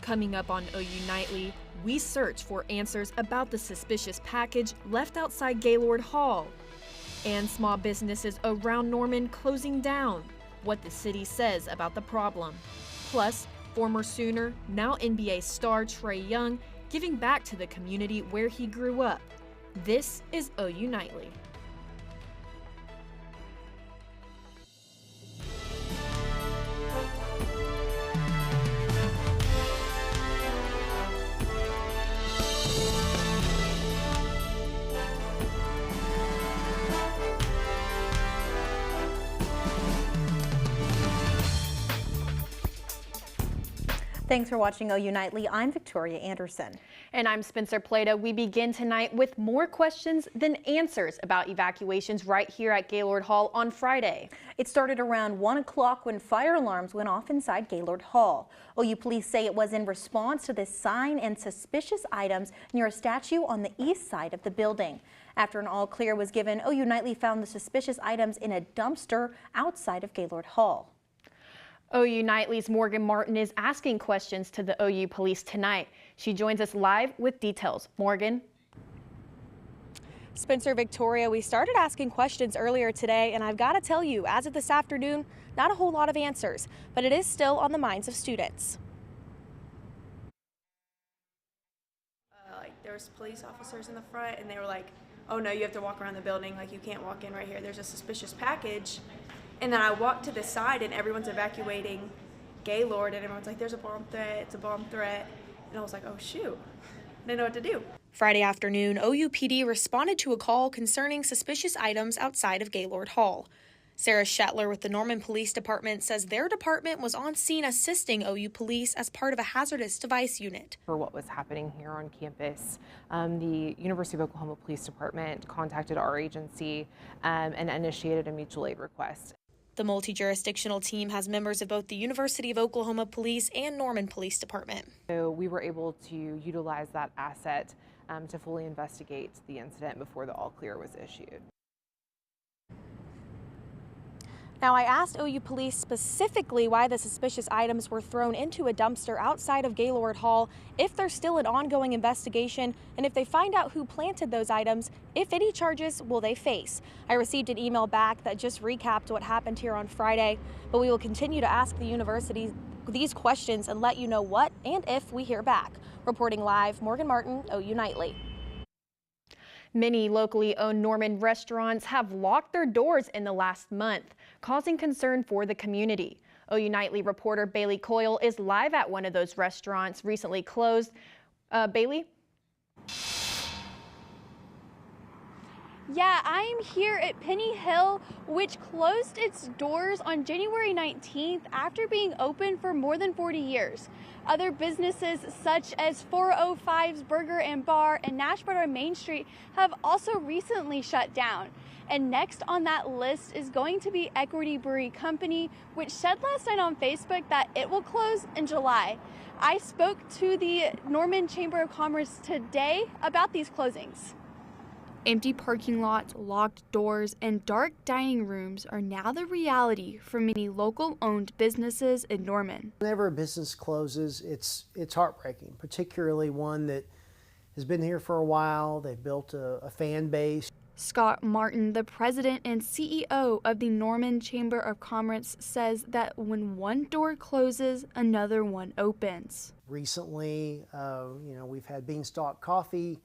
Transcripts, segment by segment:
Coming up on OU Nightly, we search for answers about the suspicious package left outside Gaylord Hall. And small businesses around Norman closing down. What the city says about the problem. Plus, former Sooner, now NBA star Trae Young, giving back to the community where he grew up. This is OU Nightly. Thanks for watching OU Nightly. I'm Victoria Anderson. And I'm Spencer Plata. We begin tonight with more questions than answers about evacuations right here at Gaylord Hall on Friday. It started around 1 o'clock when fire alarms went off inside Gaylord Hall. OU police say it was in response to this sign and suspicious items near a statue on the east side of the building. After an all clear was given, OU Nightly found the suspicious items in a dumpster outside of Gaylord Hall. OU Nightly's Morgan Martin is asking questions to the OU police tonight. She joins us live with details. Morgan. Spencer, Victoria, we started asking questions earlier today, and I've got to tell you, as of this afternoon, not a whole lot of answers, but it is still on the minds of students. There was police officers in the front, and they were like, oh no, you have to walk around the building, like you can't walk in right here, there's a suspicious package. And then I walked to the side and everyone's evacuating Gaylord, and everyone's like, there's a bomb threat, it's a bomb threat. And I was like, oh shoot, I didn't know what to do. Friday afternoon, OU PD responded to a call concerning suspicious items outside of Gaylord Hall. Sarah Shetler with the Norman Police Department says their department was on scene assisting OU police as part of a hazardous device unit. For what was happening here on campus, the University of Oklahoma Police Department contacted our agency and initiated a mutual aid request. The multi-jurisdictional team has members of both the University of Oklahoma Police and Norman Police Department. So we were able to utilize that asset to fully investigate the incident before the all clear was issued. Now, I asked OU police specifically why the suspicious items were thrown into a dumpster outside of Gaylord Hall, if there's still an ongoing investigation, and if they find out who planted those items, if any charges will they face. I received an email back that just recapped what happened here on Friday, but we will continue to ask the university these questions and let you know what and if we hear back. Reporting live, Morgan Martin, OU Nightly. Many locally owned Norman restaurants have locked their doors in the last month, causing concern for the community. OU Nightly reporter Bailey Coyle is live at one of those restaurants recently closed. Bailey? Yeah, I'm here at Penny Hill, which closed its doors on January 19th after being open for more than 40 years. Other businesses such as 405's Burger and Bar and Nashville Main Street have also recently shut down. And next on that list is going to be Equity Brewery Company, which said last night on Facebook that it will close in July. I spoke to the Norman Chamber of Commerce today about these closings. Empty parking lots, locked doors, and dark dining rooms are now the reality for many local-owned businesses in Norman. Whenever a business closes, it's heartbreaking, particularly one that has been here for a while. They've built a fan base. Scott Martin, the president and CEO of the Norman Chamber of Commerce, says that when one door closes, another one opens. Recently, we've had Beanstalk Coffee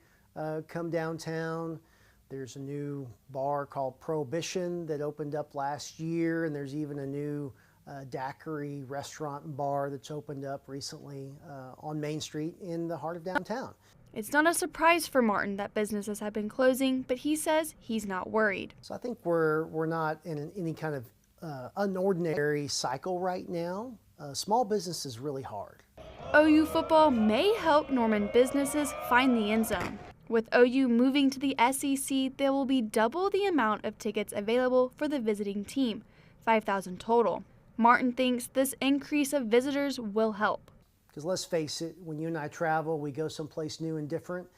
come downtown. There's a new bar called Prohibition that opened up last year, and there's even a new daiquiri restaurant and bar that's opened up recently on Main Street in the heart of downtown. It's not a surprise for Martin that businesses have been closing, but he says he's not worried. So I think we're not in any kind of unordinary cycle right now. Small business is really hard. OU football may help Norman businesses find the end zone. With OU moving to the SEC, there will be double the amount of tickets available for the visiting team, 5,000 total. Martin thinks this increase of visitors will help. Because let's face it, when you and I travel, we go someplace new and different,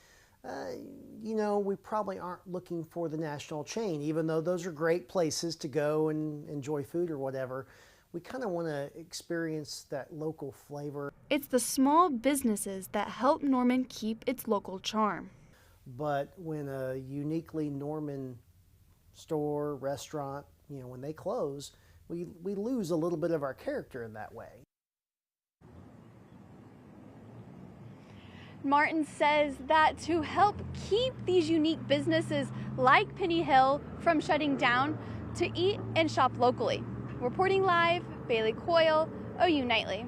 we probably aren't looking for the national chain, even though those are great places to go and enjoy food or whatever. we kind of want to experience that local flavor. It's the small businesses that help Norman keep its local charm. But when a uniquely Norman store, restaurant, when they close, we lose a little bit of our character in that way. Martin says that to help keep these unique businesses like Penny Hill from shutting down, to eat and shop locally. Reporting live, Bailey Coyle, OU Nightly.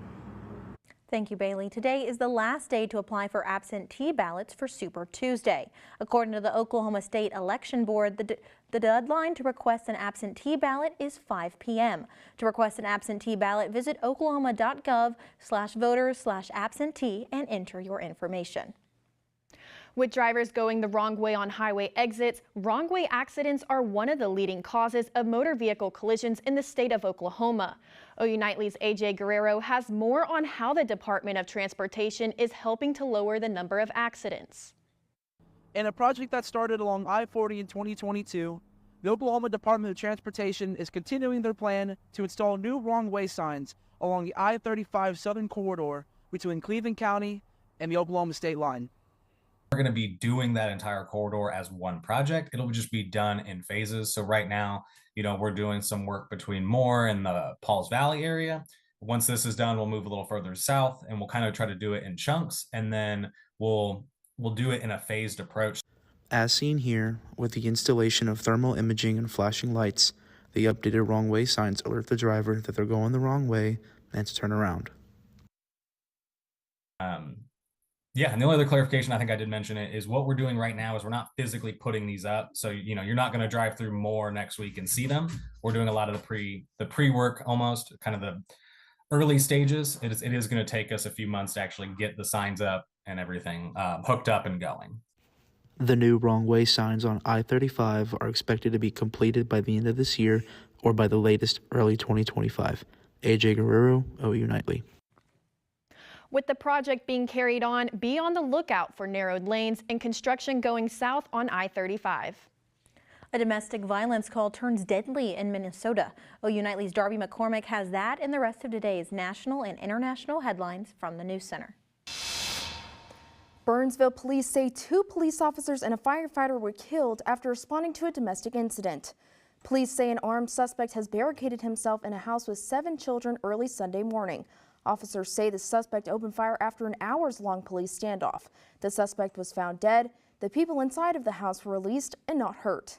Thank you, Bailey. Today is the last day to apply for absentee ballots for Super Tuesday. According to the Oklahoma State Election Board, the deadline to request an absentee ballot is 5 p.m. To request an absentee ballot, visit oklahoma.gov/voters/absentee and enter your information. With drivers going the wrong way on highway exits, wrong way accidents are one of the leading causes of motor vehicle collisions in the state of Oklahoma. OU Nightly's AJ Guerrero has more on how the Department of Transportation is helping to lower the number of accidents. In a project that started along I-40 in 2022, the Oklahoma Department of Transportation is continuing their plan to install new wrong way signs along the I-35 southern corridor between Cleveland County and the Oklahoma state line. We're going to be doing that entire corridor as one project. It'll just be done in phases. So right now, we're doing some work between Moore and the Pauls Valley area. Once this is done, we'll move a little further south and we'll kind of try to do it in chunks, and then we'll do it in a phased approach. As seen here, with the installation of thermal imaging and flashing lights, the updated wrong way signs alert the driver that they're going the wrong way and to turn around. Yeah, and the only other clarification, I think I did mention it, is what we're doing right now is we're not physically putting these up. So, you're not going to drive through Moore next week and see them. We're doing a lot of the pre-work, almost kind of the early stages. It is going to take us a few months to actually get the signs up and everything hooked up and going. The new wrong way signs on I-35 are expected to be completed by the end of this year or by the latest early 2025. AJ Guerrero, OU Nightly. With the project being carried on, be on the lookout for narrowed lanes and construction going south on I-35. A domestic violence call turns deadly in Minnesota. OU Nightly's Darby McCormick has that and the rest of today's national and international headlines from the News Center. Burnsville police say 2 police officers and a firefighter were killed after responding to a domestic incident. Police say an armed suspect has barricaded himself in a house with 7 children early Sunday morning. Officers say the suspect opened fire after an hours-long police standoff. The suspect was found dead. The people inside of the house were released and not hurt.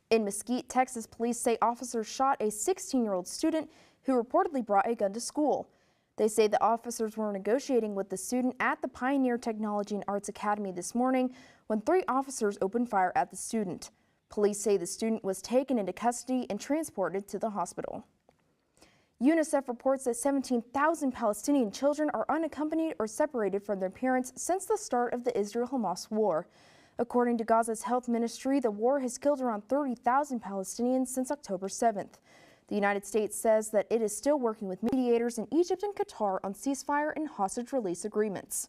In Mesquite, Texas, police say officers shot a 16-year-old student who reportedly brought a gun to school. They say the officers were negotiating with the student at the Pioneer Technology and Arts Academy this morning when 3 officers opened fire at the student. Police say the student was taken into custody and transported to the hospital. UNICEF reports that 17,000 Palestinian children are unaccompanied or separated from their parents since the start of the Israel-Hamas war. According to Gaza's health ministry, the war has killed around 30,000 Palestinians since October 7th. The United States says that it is still working with mediators in Egypt and Qatar on ceasefire and hostage release agreements.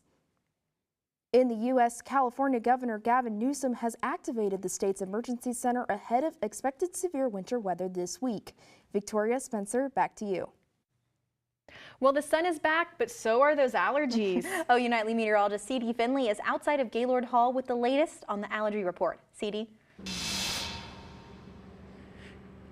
In the U.S., California Governor Gavin Newsom has activated the state's emergency center ahead of expected severe winter weather this week. Victoria Spencer, back to you. Well, the sun is back, but so are those allergies. OU Nightly meteorologist C.D. Finley is outside of Gaylord Hall with the latest on the allergy report. C.D.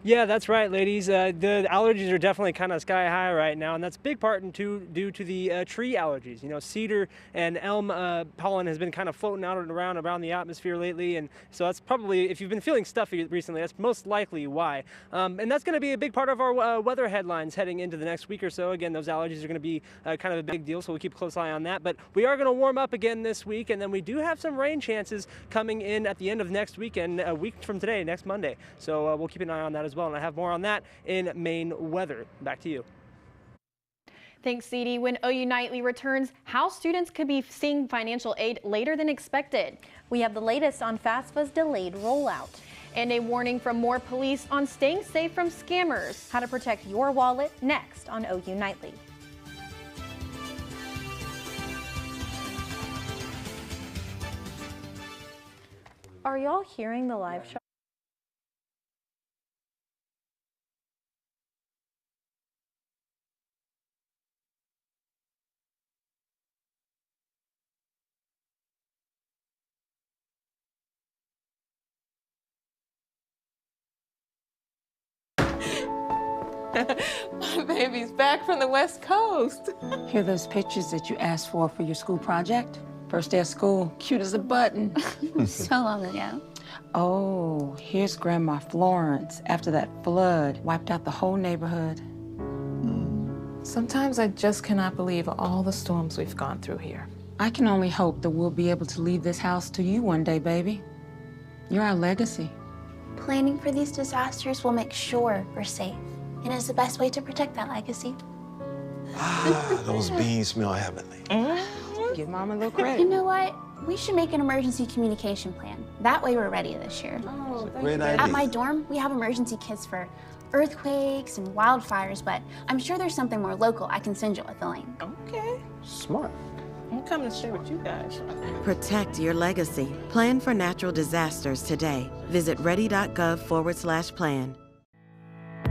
Yeah, that's right, ladies. The allergies are definitely kind of sky high right now, and that's a big part due to the tree allergies. Cedar and elm pollen has been kind of floating out and around the atmosphere lately, and so that's probably, if you've been feeling stuffy recently, that's most likely why. And that's going to be a big part of our weather headlines heading into the next week or so. Again, those allergies are going to be kind of a big deal, so we'll keep a close eye on that. But we are going to warm up again this week, and then we do have some rain chances coming in at the end of next weekend, a week from today, next Monday. So we'll keep an eye on that as well, and I have more on that in Maine weather. Back to you. Thanks, CD. When OU Nightly returns, how students could be seeing financial aid later than expected. We have the latest on FAFSA's delayed rollout. And a warning from more police on staying safe from scammers. How to protect your wallet next on OU Nightly. Are y'all hearing the live show? My baby's back from the West Coast. Here are those pictures that you asked for your school project? First day of school, cute as a button. So long ago. Oh, here's Grandma Florence after that flood wiped out the whole neighborhood. Sometimes I just cannot believe all the storms we've gone through here. I can only hope that we'll be able to leave this house to you one day, baby. You're our legacy. Planning for these disasters will make sure we're safe. And it's the best way to protect that legacy. Ah, those beans smell heavenly. Give Mom a little credit. You know what? We should make an emergency communication plan. That way we're ready this year. Oh, Great idea. At my dorm, we have emergency kits for earthquakes and wildfires, but I'm sure there's something more local I can send you with the link. Okay. Smart. I'm coming to share with you guys. Protect your legacy. Plan for natural disasters today. Visit ready.gov/plan.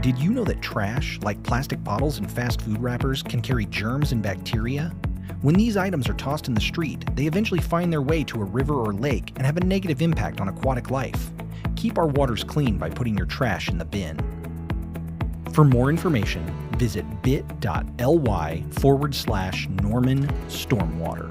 Did you know that trash, like plastic bottles and fast food wrappers, can carry germs and bacteria? When these items are tossed in the street, they eventually find their way to a river or lake and have a negative impact on aquatic life. Keep our waters clean by putting your trash in the bin. For more information, visit bit.ly/Norman Stormwater.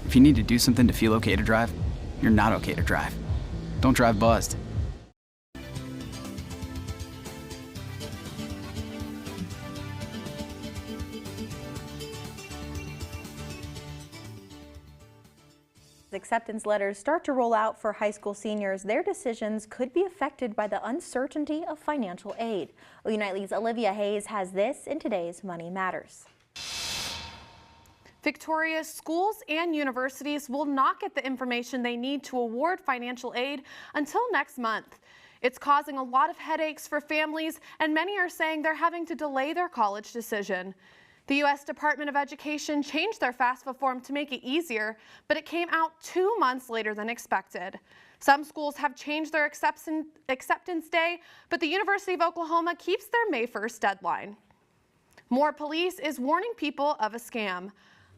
If you need to do something to feel okay to drive, you're not okay to drive. Don't drive buzzed. Acceptance letters start to roll out for high school seniors, their decisions could be affected by the uncertainty of financial aid. OU Nightly's Olivia Hayes has this in today's Money Matters. Victoria's schools and universities will not get the information they need to award financial aid until next month. It's causing a lot of headaches for families, and many are saying they're having to delay their college decision. The U.S. Department of Education changed their FAFSA form to make it easier, but it came out 2 months later than expected. Some schools have changed their acceptance day, but the University of Oklahoma keeps their May 1st deadline. More Police is warning people of a scam.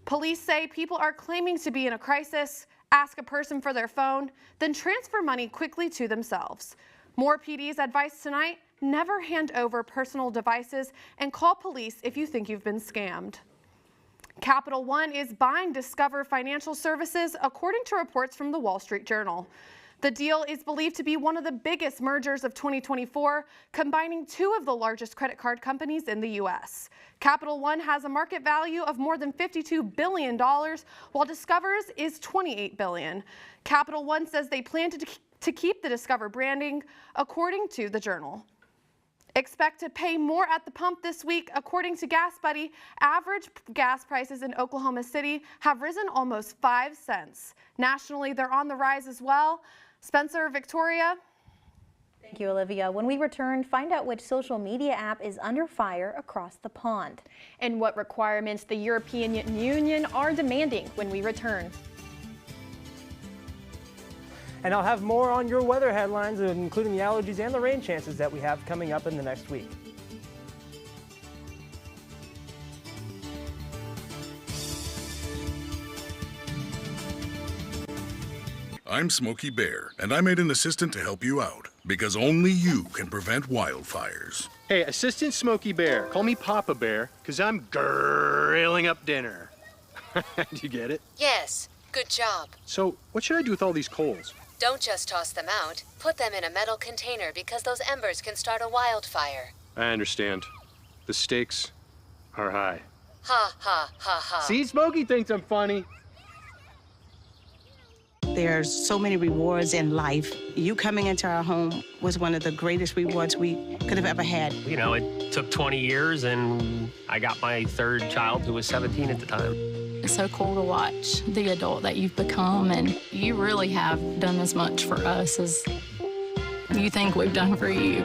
Police say people are claiming to be in a crisis, ask a person for their phone, then transfer money quickly to themselves. More PD's advice tonight: never hand over personal devices and call police if you think you've been scammed. Capital One is buying Discover Financial Services, according to reports from the Wall Street Journal. The deal is believed to be one of the biggest mergers of 2024, combining two of the largest credit card companies in the U.S. Capital One has a market value of more than $52 billion, while Discover's is $28 billion. Capital One says they plan to keep the Discover branding, according to the Journal. Expect to pay more at the pump this week. According to Gas Buddy, average gas prices in Oklahoma City have risen almost 5 cents. Nationally, they're on the rise as well. Spencer, Victoria. Thank you, Olivia. When we return, find out which social media app is under fire across the pond. And what requirements the European Union are demanding when we return. And I'll have more on your weather headlines, including the allergies and the rain chances that we have coming up in the next week. I'm Smokey Bear, and I made an assistant to help you out, because only you can prevent wildfires. Hey, Assistant Smokey Bear, call me Papa Bear, because I'm grilling up dinner. Do you get it? Yes, good job. So, what should I do with all these coals? Don't just toss them out. Put them in a metal container because those embers can start a wildfire. I understand. The stakes are high. Ha, ha, ha, ha. See, Smokey thinks I'm funny. There's so many rewards in life. You coming into our home was one of the greatest rewards we could have ever had. You know, it took 20 years, and I got my third child, who was 17 at the time. It's so cool to watch the adult that you've become, and you really have done as much for us as you think we've done for you.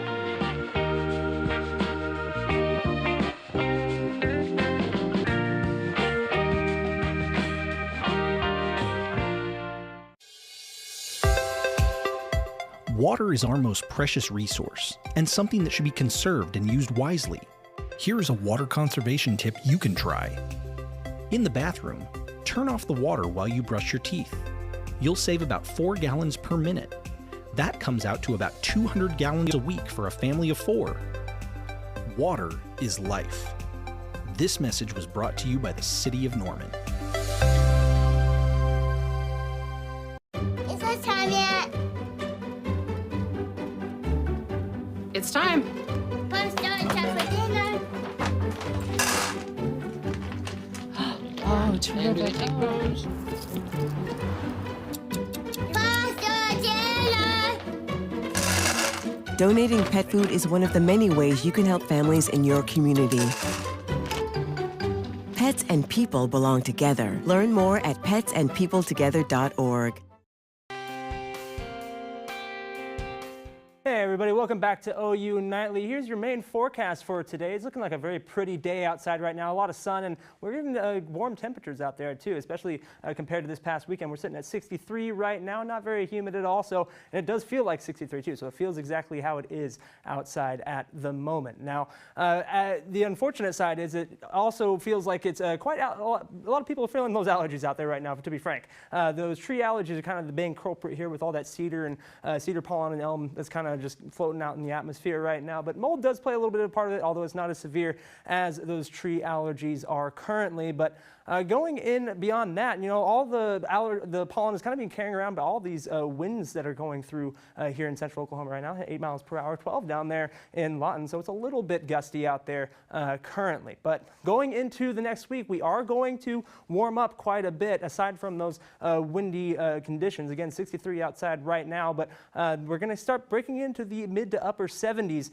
Water is our most precious resource and something that should be conserved and used wisely. Here is a water conservation tip you can try. In the bathroom, turn off the water while you brush your teeth. You'll save about 4 gallons per minute. That comes out to about 200 gallons a week for a family of 4. Water is life. This message was brought to you by the City of Norman. Is it time yet? It's time. Let's start chocolate dinner. Oh, terrific. Donating pet food is one of the many ways you can help families in your community. Pets and people belong together. Learn more at petsandpeopletogether.org. Hey everybody, welcome back to OU Nightly. Here's your main forecast for today. It's looking like a very pretty day outside right now, a lot of sun, and we're getting warm temperatures out there too, especially compared to this past weekend. We're sitting at 63 right now, not very humid at all, and it does feel like 63 too, so it feels exactly how it is outside at the moment. Now, the unfortunate side is it also feels like it's a lot of people are feeling those allergies out there right now, to be frank. Those tree allergies are kind of the main culprit here with all that cedar and cedar pollen and elm that's kind of just floating out in the atmosphere right now. But mold does play a little bit of a part of it, although it's not as severe as those tree allergies are currently. But going in beyond that, all the pollen is kind of being carried around by all these winds that are going through here in central Oklahoma right now, 8 miles per hour, 12 down there in Lawton. So it's a little bit gusty out there currently. But going into the next week, we are going to warm up quite a bit aside from those windy conditions. Again, 63 outside right now, but we're going to start breaking into the mid to upper 70s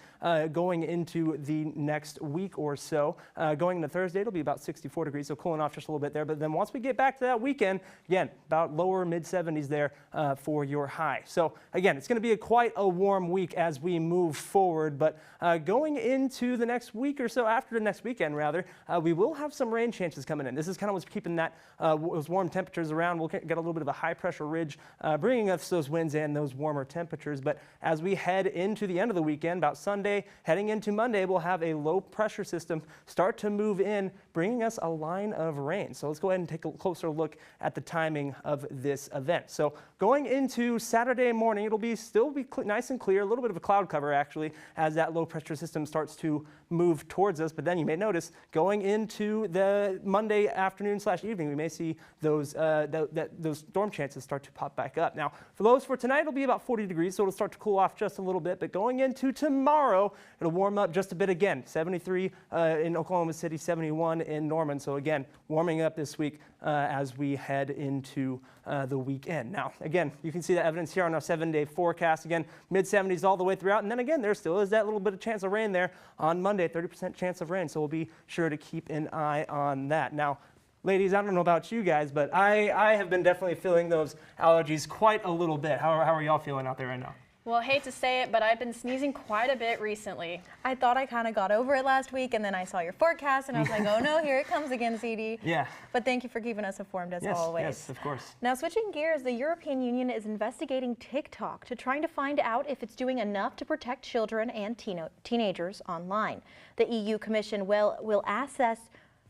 going into the next week or so. Going into Thursday, it'll be about 64 degrees, so cooling off just a little bit there. But then once we get back to that weekend, again, about lower mid 70s there for your high. So again, it's going to be quite a warm week as we move forward. But going into the next week or so, after the next weekend rather, we will have some rain chances coming in. This is kind of what's keeping those warm temperatures around. We'll get a little bit of a high pressure ridge bringing us those winds and those warmer temperatures. But as we head into the end of the weekend, about Sunday, heading into Monday, we'll have a low pressure system start to move in, bringing us a line of rain. So let's go ahead and take a closer look at the timing of this event. So going into Saturday morning, it'll still be nice and clear, a little bit of a cloud cover actually, as that low pressure system starts to move towards us. But then you may notice going into the Monday afternoon / evening, we may see those storm chances start to pop back up. Now, for those for tonight, it'll be about 40 degrees, so it'll start to cool off just a little bit. But going into tomorrow, it'll warm up just a bit again. 73 in Oklahoma City, 71 in Norman. So again, warming up this week as we head into the weekend. Now, again, you can see the evidence here on our 7-day forecast. Again, mid-70s all the way throughout. And then again, there still is that little bit of chance of rain there on Monday, 30% chance of rain. So we'll be sure to keep an eye on that. Now, ladies, I don't know about you guys, but I have been definitely feeling those allergies quite a little bit. How are y'all feeling out there right now? Well, I hate to say it, but I've been sneezing quite a bit recently. I thought I kind of got over it last week, and then I saw your forecast, and I was like, oh no, here it comes again, CD. Yeah. But thank you for keeping us informed as always. Yes, of course. Now, switching gears, the European Union is investigating TikTok to trying to find out if it's doing enough to protect children and teenagers online. The EU Commission will assess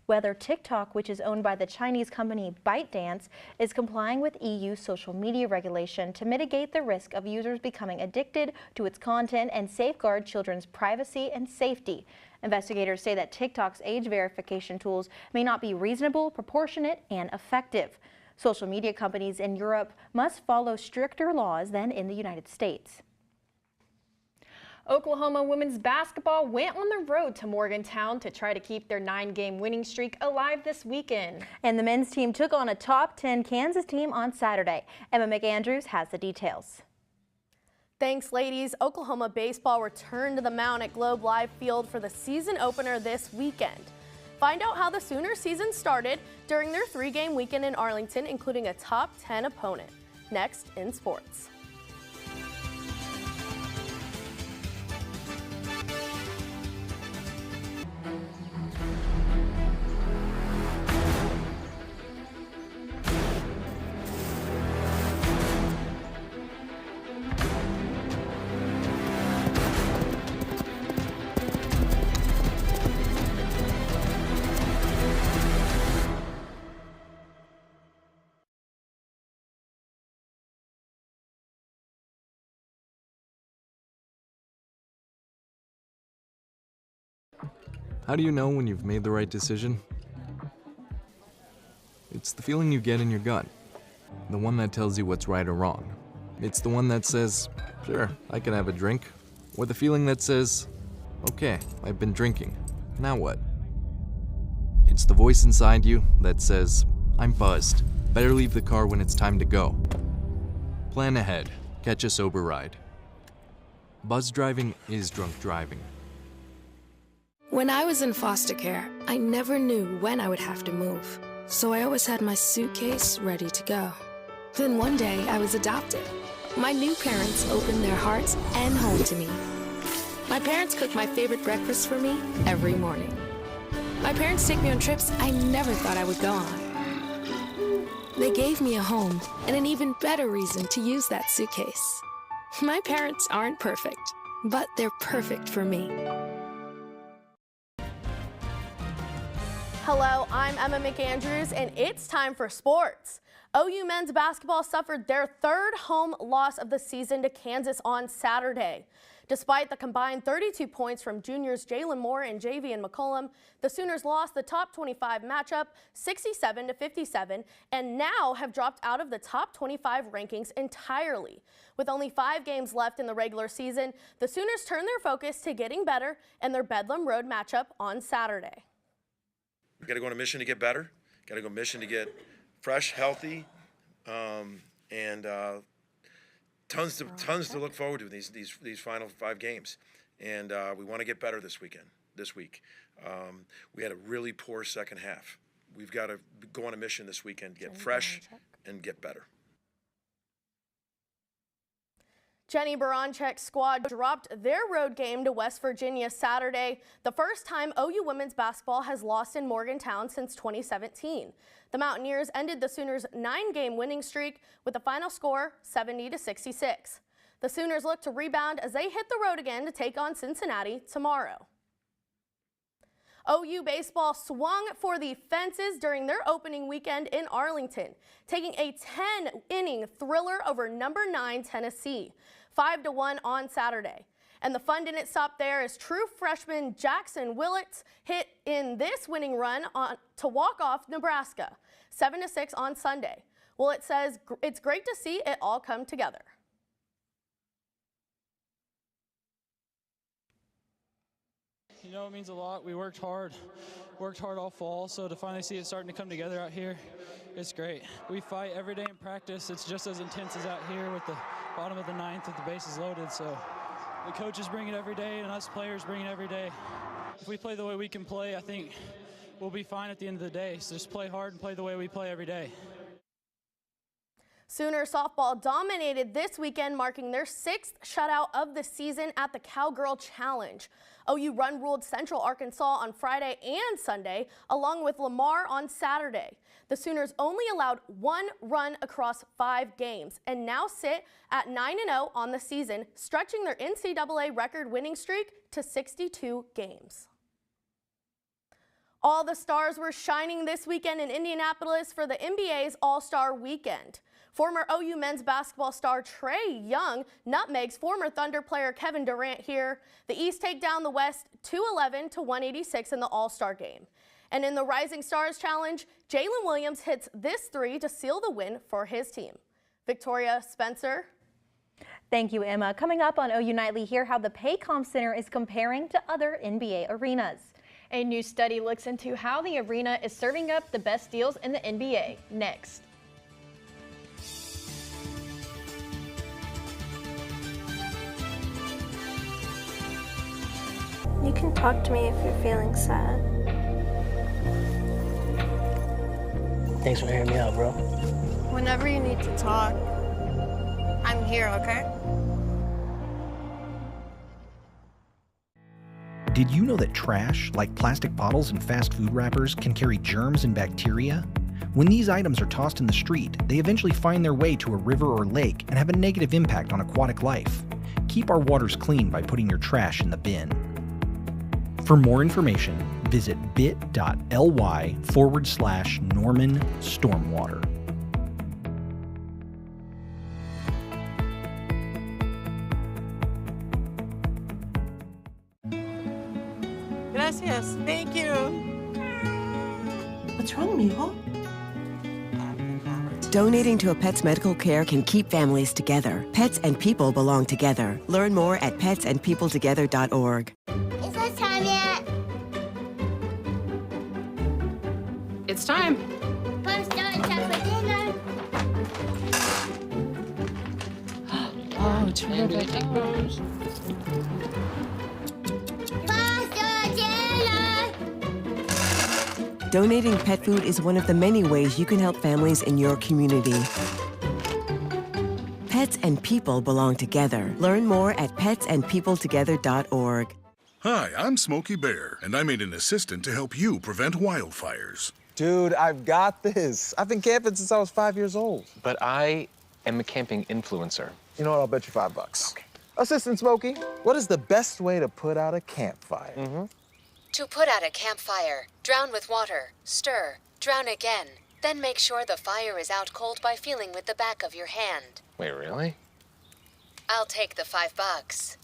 whether TikTok, which is owned by the Chinese company ByteDance, is complying with EU social media regulation to mitigate the risk of users becoming addicted to its content and safeguard children's privacy and safety. Investigators say that TikTok's age verification tools may not be reasonable, proportionate, and effective. Social media companies in Europe must follow stricter laws than in the United States. Oklahoma women's basketball went on the road to Morgantown to try to keep their 9-game winning streak alive this weekend. And the men's team took on a top 10 Kansas team on Saturday. Emma McAndrews has the details. Thanks, ladies. Oklahoma baseball returned to the mound at Globe Life Field for the season opener this weekend. Find out how the Sooner season started during their 3-game weekend in Arlington, including a top 10 opponent. Next in sports. How do you know when you've made the right decision? It's the feeling you get in your gut. The one that tells you what's right or wrong. It's the one that says, sure, I can have a drink. Or the feeling that says, okay, I've been drinking. Now what? It's the voice inside you that says, I'm buzzed. Better leave the car when it's time to go. Plan ahead. Catch a sober ride. Buzz driving is drunk driving. When I was in foster care, I never knew when I would have to move. So I always had my suitcase ready to go. Then one day I was adopted. My new parents opened their hearts and home to me. My parents cook my favorite breakfast for me every morning. My parents take me on trips I never thought I would go on. They gave me a home and an even better reason to use that suitcase. My parents aren't perfect, but they're perfect for me. Hello, I'm Emma McAndrews, and it's time for sports. OU men's basketball suffered their third home loss of the season to Kansas on Saturday. Despite the combined 32 points from juniors Jalen Moore and Javian McCollum, the Sooners lost the top 25 matchup 67-57 and now have dropped out of the top 25 rankings entirely. With only 5 games left in the regular season, the Sooners turn their focus to getting better in their Bedlam Road matchup on Saturday. We got to go on a mission to get better. Got to go on a mission to get fresh, healthy, and tons to look forward to these final 5 games. And we want to get better this week. We had a really poor second half. We've got to go on a mission this weekend to get fresh and get better. Jenny Baranchek's squad dropped their road game to West Virginia Saturday, the first time OU women's basketball has lost in Morgantown since 2017. The Mountaineers ended the Sooners' 9-game winning streak with a final score 70-66. The Sooners look to rebound as they hit the road again to take on Cincinnati tomorrow. OU baseball swung for the fences during their opening weekend in Arlington, taking a 10-inning thriller over number 9 Tennessee, 5-1 on Saturday. And the fun didn't stop there as true freshman Jackson Willits hit in this winning run to walk off Nebraska, 7-6 on Sunday. Willits says it's great to see it all come together. You know, it means a lot. We worked hard all fall, so to finally see it starting to come together out here, it's great. We fight every day in practice. It's just as intense as out here with the bottom of the 9th with the bases loaded, so the coaches bring it every day and us players bring it every day. If we play the way we can play, I think we'll be fine at the end of the day. So just play hard and play the way we play every day. Sooner softball dominated this weekend, marking their 6th shutout of the season at the Cowgirl Challenge. OU run-ruled Central Arkansas on Friday and Sunday, along with Lamar on Saturday. The Sooners only allowed 1 run across 5 games and now sit at 9-0 on the season, stretching their NCAA record winning streak to 62 games. All the stars were shining this weekend in Indianapolis for the NBA's All-Star Weekend. Former OU men's basketball star Trae Young nutmegs former Thunder player Kevin Durant here. The East take down the West 211-186 in the All-Star game. And in the Rising Stars Challenge, Jalen Williams hits this 3 to seal the win for his team. Victoria Spencer. Thank you, Emma. Coming up on OU Nightly, hear how the Paycom Center is comparing to other NBA arenas. A new study looks into how the arena is serving up the best deals in the NBA. Next. You can talk to me if you're feeling sad. Thanks for hearing me out, bro. Whenever you need to talk, I'm here, okay? Did you know that trash, like plastic bottles and fast food wrappers, can carry germs and bacteria? When these items are tossed in the street, they eventually find their way to a river or lake and have a negative impact on aquatic life. Keep our waters clean by putting your trash in the bin. For more information, visit bit.ly/Norman Stormwater. Gracias. us. Thank you. What's wrong, mijo? Donating to a pet's medical care can keep families together. Pets and people belong together. Learn more at petsandpeopletogether.org. Is that time yet? It's time. Punch down time for dinner. Oh, it's really good. Donating pet food is one of the many ways you can help families in your community. Pets and people belong together. Learn more at petsandpeopletogether.org. Hi, I'm Smokey Bear, and I made an assistant to help you prevent wildfires. Dude, I've got this. I've been camping since I was 5 years old. But I am a camping influencer. You know what? I'll bet you $5. Okay. Assistant Smokey, what is the best way to put out a campfire? To put out a campfire, drown with water, stir, drown again. Then make sure the fire is out cold by feeling with the back of your hand. Wait, really? I'll take the $5.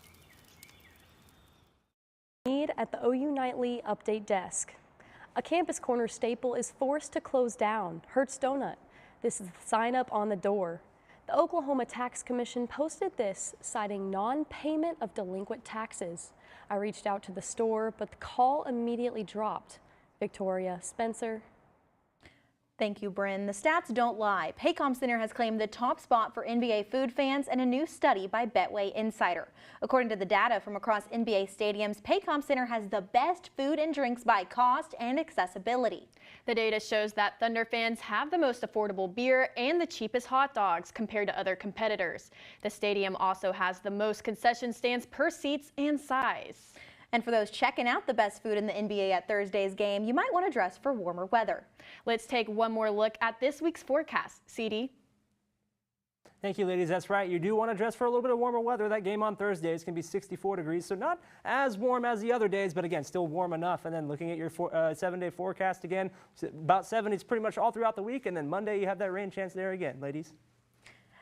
Need at the OU Nightly update desk. A Campus Corner staple is forced to close down. Hertz Donut. This is the sign up on the door. The Oklahoma Tax Commission posted this, citing non-payment of delinquent taxes. I reached out to the store, but the call immediately dropped. Victoria, Spencer. Thank you, Bryn. The stats don't lie. Paycom Center has claimed the top spot for NBA food fans in a new study by Betway Insider. According to the data from across NBA stadiums, Paycom Center has the best food and drinks by cost and accessibility. The data shows that Thunder fans have the most affordable beer and the cheapest hot dogs compared to other competitors. The stadium also has the most concession stands per seats and size. And for those checking out the best food in the NBA at Thursday's game, you might want to dress for warmer weather. Let's take one more look at this week's forecast. CD. Thank you, ladies. That's right. You do want to dress for a little bit of warmer weather. That game on Thursday is going to be 64 degrees, so not as warm as the other days, but again, still warm enough. And then looking at your 7-day forecast again, about 70s pretty much all throughout the week, and then Monday you have that rain chance there again, ladies.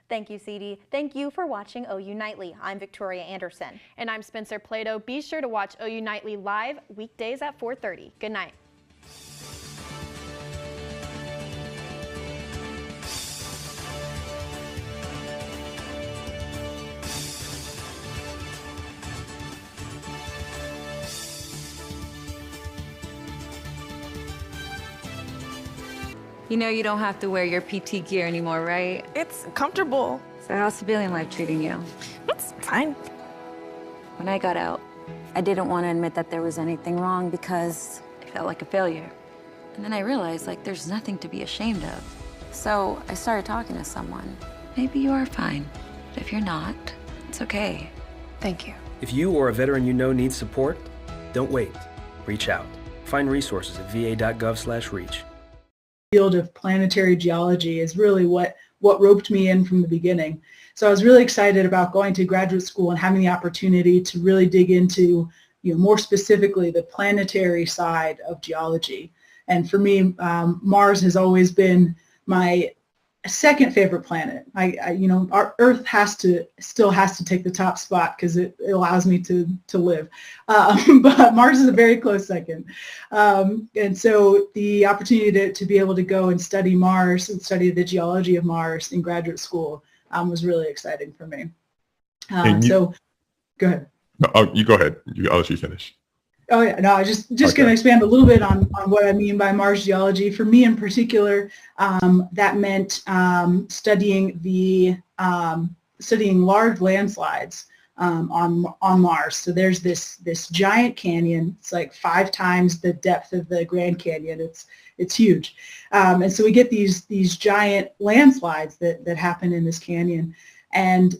Thank you, CD. Thank you for watching OU Nightly. I'm Victoria Anderson. And I'm Spencer Plato. Be sure to watch OU Nightly live weekdays at 4:30. Good night. You know you don't have to wear your PT gear anymore, right? It's comfortable. So how's civilian life treating you? It's fine. When I got out, I didn't want to admit that there was anything wrong because I felt like a failure. And then I realized, like, there's nothing to be ashamed of. So I started talking to someone. Maybe you are fine, but if you're not, it's okay. Thank you. If you or a veteran you know needs support, don't wait. Reach out. Find resources at va.gov/reach. Field of planetary geology is really what roped me in from the beginning. So I was really excited about going to graduate school and having the opportunity to really dig into, more specifically the planetary side of geology. And for me, Mars has always been my second favorite planet. Our Earth still has to take the top spot because it allows me to live. But Mars is a very close second. And so the opportunity to be able to go and study Mars and study the geology of Mars in graduate school was really exciting for me. So go ahead. No, you go ahead. I'll let you finish. Oh yeah, no, I just going to expand a little bit on what I mean by Mars geology. For me in particular, that meant studying large landslides on Mars. So there's this giant canyon. It's like 5 times the depth of the Grand Canyon. It's huge, and so we get these giant landslides that happen in this canyon, and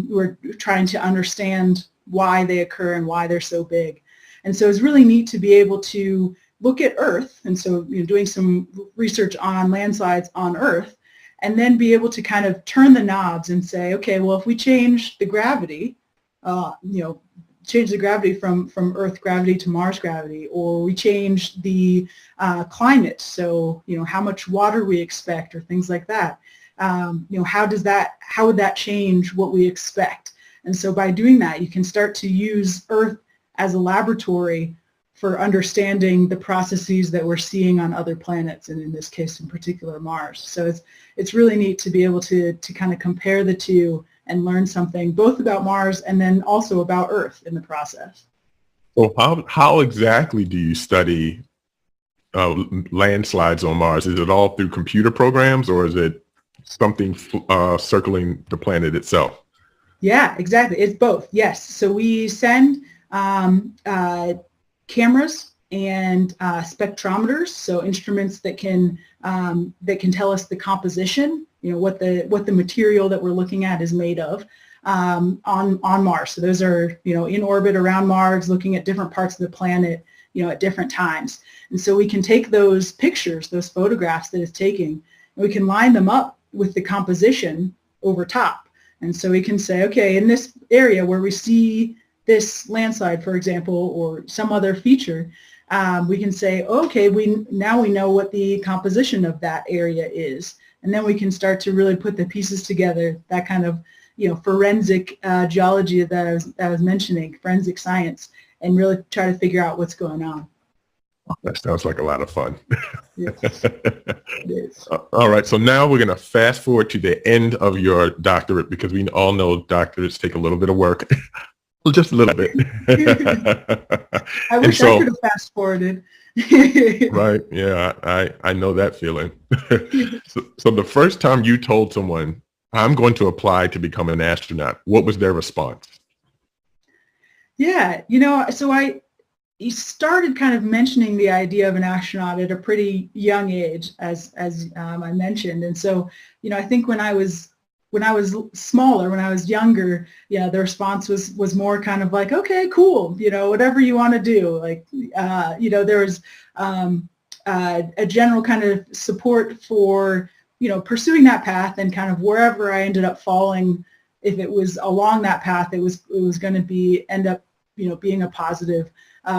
we're trying to understand why they occur and why they're so big. And so it's really neat to be able to look at Earth, and so doing some research on landslides on Earth, and then be able to kind of turn the knobs and say, okay, well, if we change the gravity, change the gravity from Earth gravity to Mars gravity, or we change the climate, so how much water we expect or things like that, how would that change what we expect? And so by doing that, you can start to use Earth as a laboratory for understanding the processes that we're seeing on other planets, and in this case in particular Mars. So it's really neat to be able to kind of compare the two and learn something both about Mars and then also about Earth in the process. So how exactly do you study landslides on Mars? Is it all through computer programs, or is it something circling the planet itself? Yeah, exactly. It's both. Yes. So we send cameras and spectrometers, so instruments that can tell us the composition, what the material that we're looking at is made of on Mars. So those are in orbit around Mars, looking at different parts of the planet, at different times. And so we can take those pictures, those photographs that it's taking, and we can line them up with the composition over top. And so we can say, okay, in this area where we see this landslide, for example, or some other feature, we can say, okay, now we know what the composition of that area is. And then we can start to really put the pieces together, that kind of forensic geology that I was mentioning, forensic science, and really try to figure out what's going on. That sounds like a lot of fun. Yes, it is. All right, so now we're going to fast forward to the end of your doctorate, because we all know doctorates take a little bit of work. Just a little bit. I wish I could have fast forwarded. Right, yeah, I know that feeling. So the first time you told someone, I'm going to apply to become an astronaut, what was their response? Yeah, so I started kind of mentioning the idea of an astronaut at a pretty young age, as I mentioned. And so, I think when I was smaller, when I was younger, the response was more kind of like, okay, cool, whatever you want to do. Like, there was a general kind of support for, pursuing that path, and kind of wherever I ended up falling, if it was along that path, it was going to end up being a positive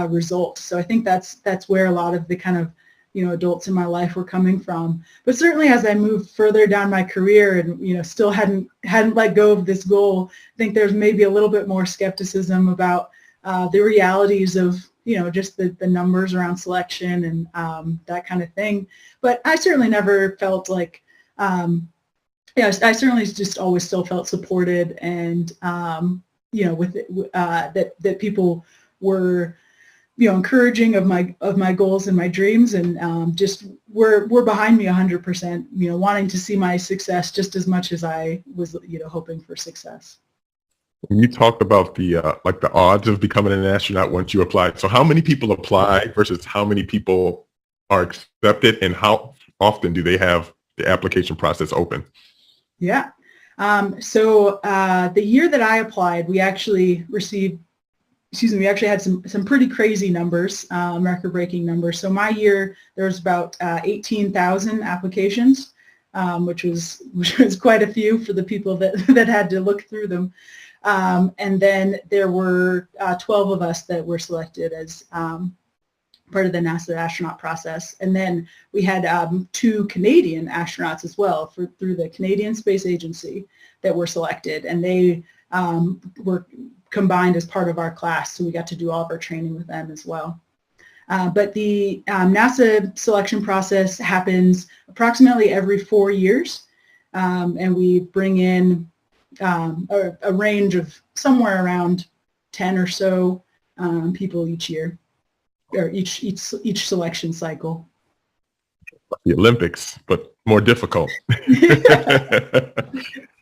result. So I think that's where a lot of the kind of adults in my life were coming from. But certainly as I moved further down my career and still hadn't let go of this goal, I think there's maybe a little bit more skepticism about the realities of just the numbers around selection and that kind of thing. But I certainly never felt like I certainly just always still felt supported, and with that people were encouraging of my goals and my dreams, and just were behind me 100%, wanting to see my success just as much as I was hoping for success. You talked about the odds of becoming an astronaut once you applied. So how many people apply versus how many people are accepted, and how often do they have the application process open? Yeah. So the year that I applied, we actually had some pretty crazy numbers, record-breaking numbers. So my year, there was about 18,000 applications, which was quite a few for the people that had to look through them. And then there were 12 of us that were selected as part of the NASA astronaut process. And then we had 2 Canadian astronauts as well through the Canadian Space Agency that were selected, and they were combined as part of our class, so we got to do all of our training with them as well. But the NASA selection process happens approximately every 4 years, and we bring in a range of somewhere around 10 or so people each year, or each selection cycle. The Olympics, but more difficult.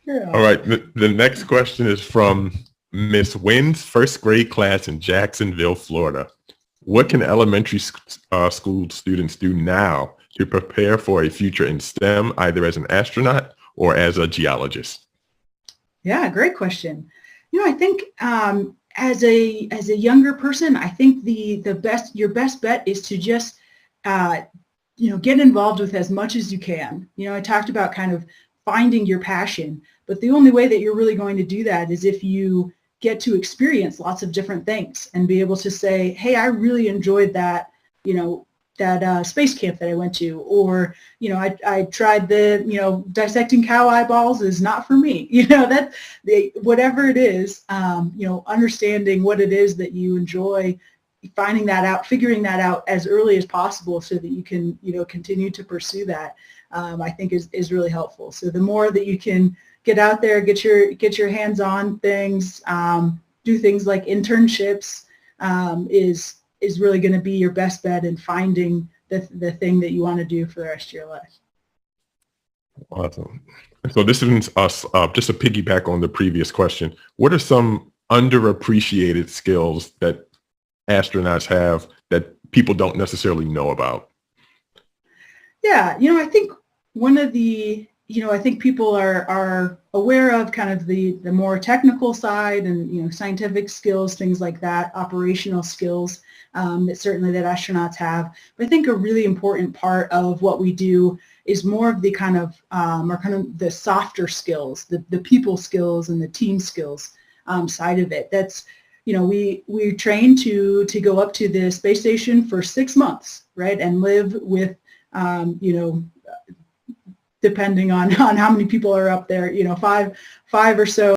Yeah. All right, the next question is from Miss Wynn's first grade class in Jacksonville, Florida. What can elementary school students do now to prepare for a future in STEM, either as an astronaut or as a geologist? Yeah, great question. I think as a younger person, I think your best bet is to just get involved with as much as you can. I talked about kind of finding your passion, but the only way that you're really going to do that is if you get to experience lots of different things and be able to say, hey, I really enjoyed that, that space camp that I went to, or, I tried dissecting cow eyeballs is not for me, whatever it is, understanding what it is that you enjoy finding that out, figuring that out as early as possible so that you can, continue to pursue that, I think is really helpful. So the more that you can get out there, get your hands on things, do things like internships, is really going to be your best bet in finding the thing that you want to do for the rest of your life. Awesome. So this is us, just to piggyback on the previous question. What are some underappreciated skills that astronauts have that people don't necessarily know about? Yeah, I think one of the, I think people are aware of kind of the more technical side and, scientific skills, things like that, operational skills that certainly that astronauts have. But I think a really important part of what we do is more of the kind of, the softer skills, the people skills and the team skills side of it. That's, we train to go up to the space station for 6 months, right, and live with, depending on how many people are up there, five or so